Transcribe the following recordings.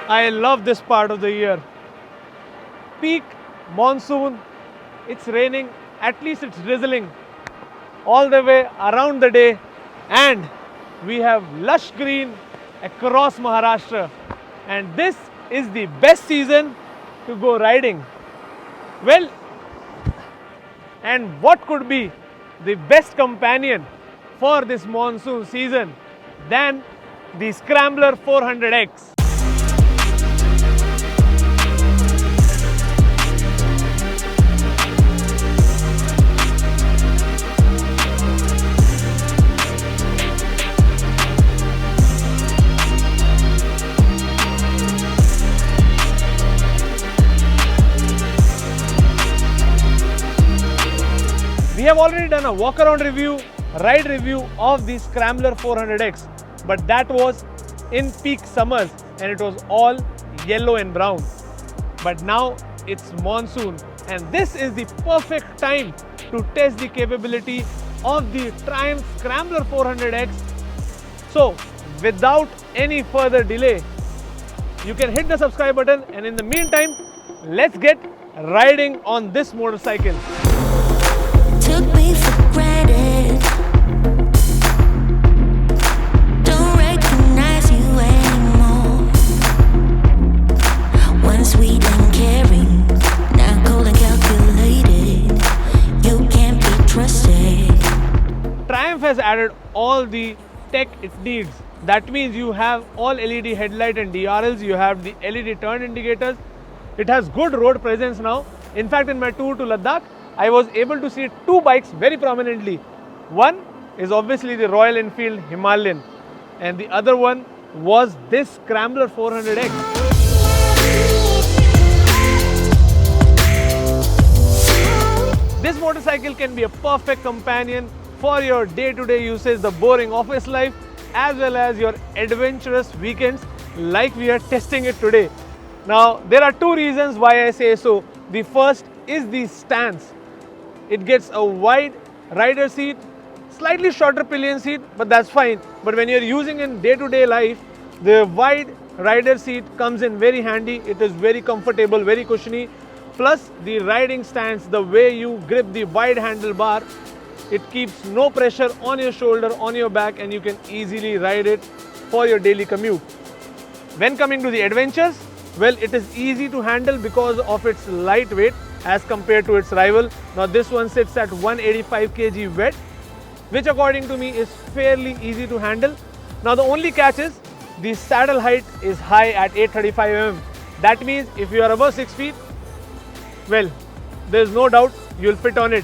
I love this part of the year. Peak monsoon, it's raining, at least it's drizzling all the way around the day, and we have lush green across Maharashtra, and this is the best season to go riding. Well, and what could be the best companion for this monsoon season than the Scrambler 400X? We have already done a walk around review, ride review of the Scrambler 400X, but that was in peak summers and it was all yellow and brown. But now it's monsoon and this is the perfect time to test the capability of the Triumph Scrambler 400X. So without any further delay, you can hit the subscribe button, and in the meantime, let's get riding on this motorcycle. Took me for granted. Don't recognize you anymore. Once sweet and caring, now cold and calculated. You can't be trusted. Triumph has added all the tech it needs. That means you have all LED headlight and DRLs, you have the LED turn indicators. It has good road presence now. In fact, in my tour to Ladakh, I was able to see two bikes very prominently. One is obviously the Royal Enfield Himalayan, and the other one was this Scrambler 400X. This motorcycle can be a perfect companion for your day-to-day usage, the boring office life, as well as your adventurous weekends like we are testing it today. Now, there are two reasons why I say so. The first is the stance. It gets a wide rider seat, slightly shorter pillion seat, but that's fine. But when you're using in day-to-day life, the wide rider seat comes in very handy. It is very comfortable, very cushiony. Plus the riding stance, the way you grip the wide handlebar, it keeps no pressure on your shoulder, on your back, and you can easily ride it for your daily commute. When coming to the adventures, well, it is easy to handle because of its lightweight as compared to its rival. Now this one sits at 185 kg wet, which according to me is fairly easy to handle. Now the only catch is the saddle height is high at 835 mm. That means if you are above 6 feet, well, there is no doubt you will fit on it.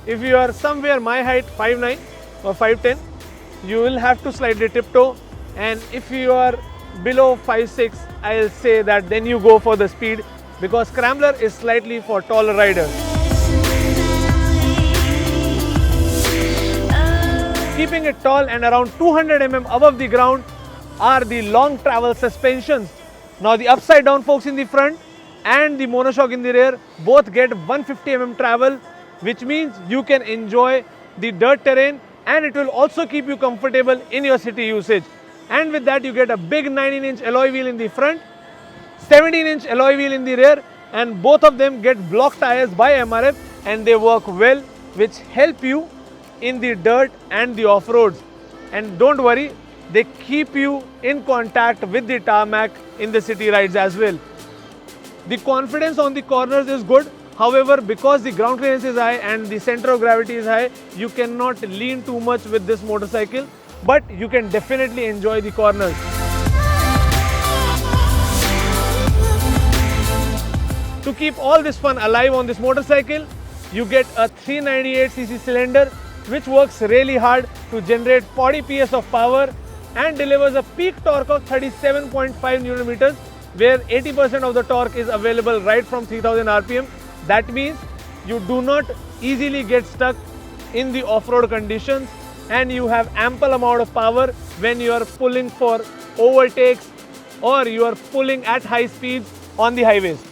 If you are somewhere my height 5'9" or 5'10", you will have to slightly tiptoe, and if you are below 5'6", I'll say that then you go for the speed, because Scrambler is slightly for taller riders. Keeping it tall and around 200 mm above the ground are the long travel suspensions. Now the upside down forks in the front and the monoshock in the rear both get 150 mm travel, which means you can enjoy the dirt terrain and it will also keep you comfortable in your city usage. And with that you get a big 19-inch alloy wheel in the front, 17-inch alloy wheel in the rear, and both of them get block tires by MRF and they work well, which help you in the dirt and the off-roads. And don't worry, they keep you in contact with the tarmac in the city rides as well. The confidence on the corners is good. However, because the ground clearance is high and the center of gravity is high, you cannot lean too much with this motorcycle, but you can definitely enjoy the corners. To keep all this fun alive on this motorcycle, you get a 398cc cylinder which works really hard to generate 40 PS of power and delivers a peak torque of 37.5 Newton meters, where 80% of the torque is available right from 3000 RPM. That means you do not easily get stuck in the off-road conditions and you have ample amount of power when you are pulling for overtakes or you are pulling at high speeds on the highways.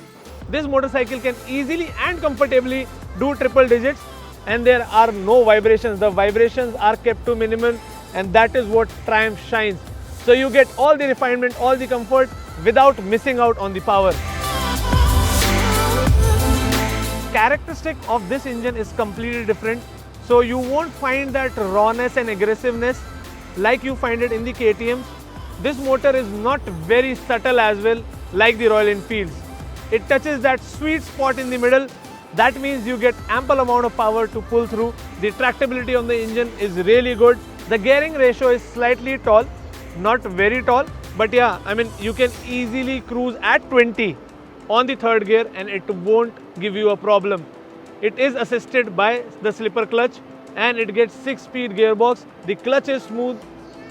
This motorcycle can easily and comfortably do triple digits, and there are no vibrations. The vibrations are kept to minimum, and that is what Triumph shines. So you get all the refinement, all the comfort without missing out on the power. Characteristic of this engine is completely different. So you won't find that rawness and aggressiveness like you find it in the KTMs. This motor is not very subtle as well like the Royal Enfields. It touches that sweet spot in the middle. That means you get ample amount of power to pull through. The tractability on the engine is really good. The gearing ratio is slightly tall, not very tall, but yeah, I mean you can easily cruise at 20 on the third gear and it won't give you a problem. It is assisted by the slipper clutch and it gets 6-speed gearbox. The clutch is smooth.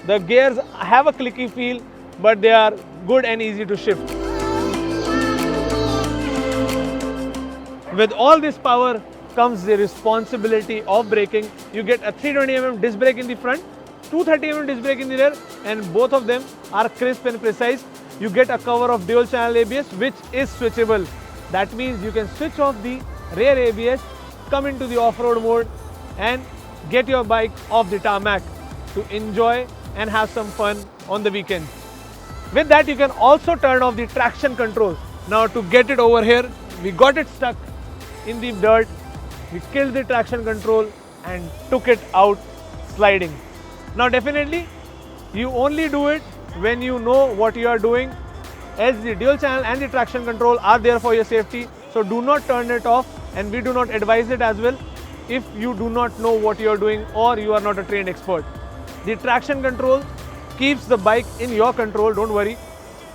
The gears have a clicky feel, but they are good and easy to shift. With all this power comes the responsibility of braking. You get a 320mm disc brake in the front, 230mm disc brake in the rear, and both of them are crisp and precise. You get a cover of dual channel ABS which is switchable. That means you can switch off the rear ABS, come into the off-road mode and get your bike off the tarmac to enjoy and have some fun on the weekend. With that, you can also turn off the traction control. Now to get it over here, we got it stuck in the dirt. We killed the traction control and took it out sliding. Now definitely, you only do it when you know what you are doing, as the dual channel and the traction control are there for your safety. So do not turn it off, and we do not advise it as well if you do not know what you are doing or you are not a trained expert. The traction control keeps the bike in your control, don't worry.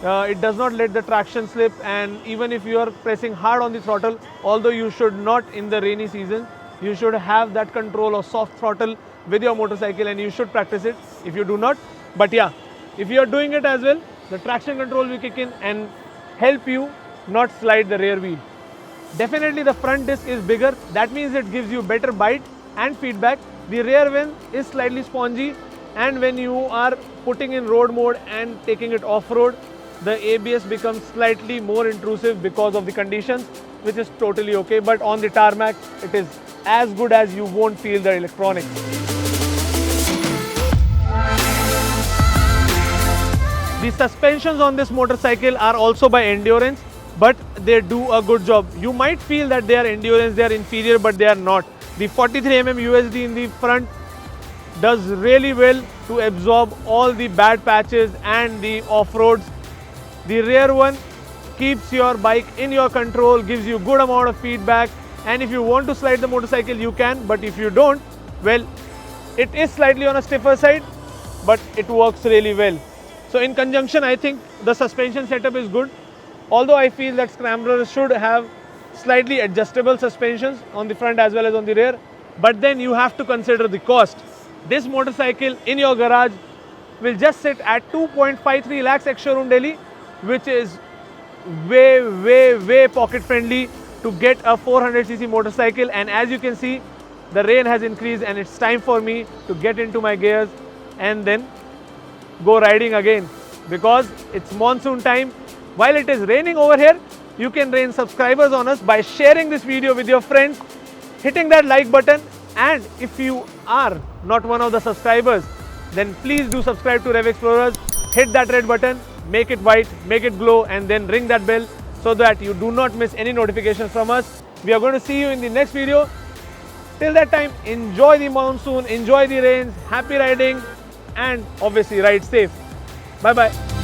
It does not let the traction slip, and even if you are pressing hard on the throttle, although you should not in the rainy season, you should have that control of soft throttle with your motorcycle and you should practice it if you do not. But yeah, if you are doing it as well, the traction control will kick in and help you not slide the rear wheel. Definitely the front disc is bigger, that means it gives you better bite and feedback. The rear wing is slightly spongy, and when you are putting in road mode and taking it off-road, the ABS becomes slightly more intrusive because of the conditions, which is totally okay. But on the tarmac, it is as good as you won't feel the electronics. The suspensions on this motorcycle are also by Endurance, but they do a good job. You might feel that they are Endurance, they are inferior, but they are not. The 43mm USD in the front does really well to absorb all the bad patches and the off-roads. The rear one keeps your bike in your control, gives you good amount of feedback, and if you want to slide the motorcycle you can, but if you don't, well, it is slightly on a stiffer side, but it works really well. So in conjunction, I think the suspension setup is good, although I feel that Scrambler should have slightly adjustable suspensions on the front as well as on the rear, but then you have to consider the cost. This motorcycle in your garage will just sit at 2.53 lakhs ex-showroom Delhi, which is way pocket friendly to get a 400cc motorcycle. And as you can see, the rain has increased and it's time for me to get into my gears and then go riding again, because it's monsoon time. While it is raining over here, you can rain subscribers on us by sharing this video with your friends, hitting that like button, and if you are not one of the subscribers, then please do subscribe to Rev Explorers, hit that red button, make it white, make it glow, and then ring that bell so that you do not miss any notifications from us. We are going to see you in the next video. Till that time, enjoy the monsoon, enjoy the rains, happy riding, and obviously ride safe. Bye bye.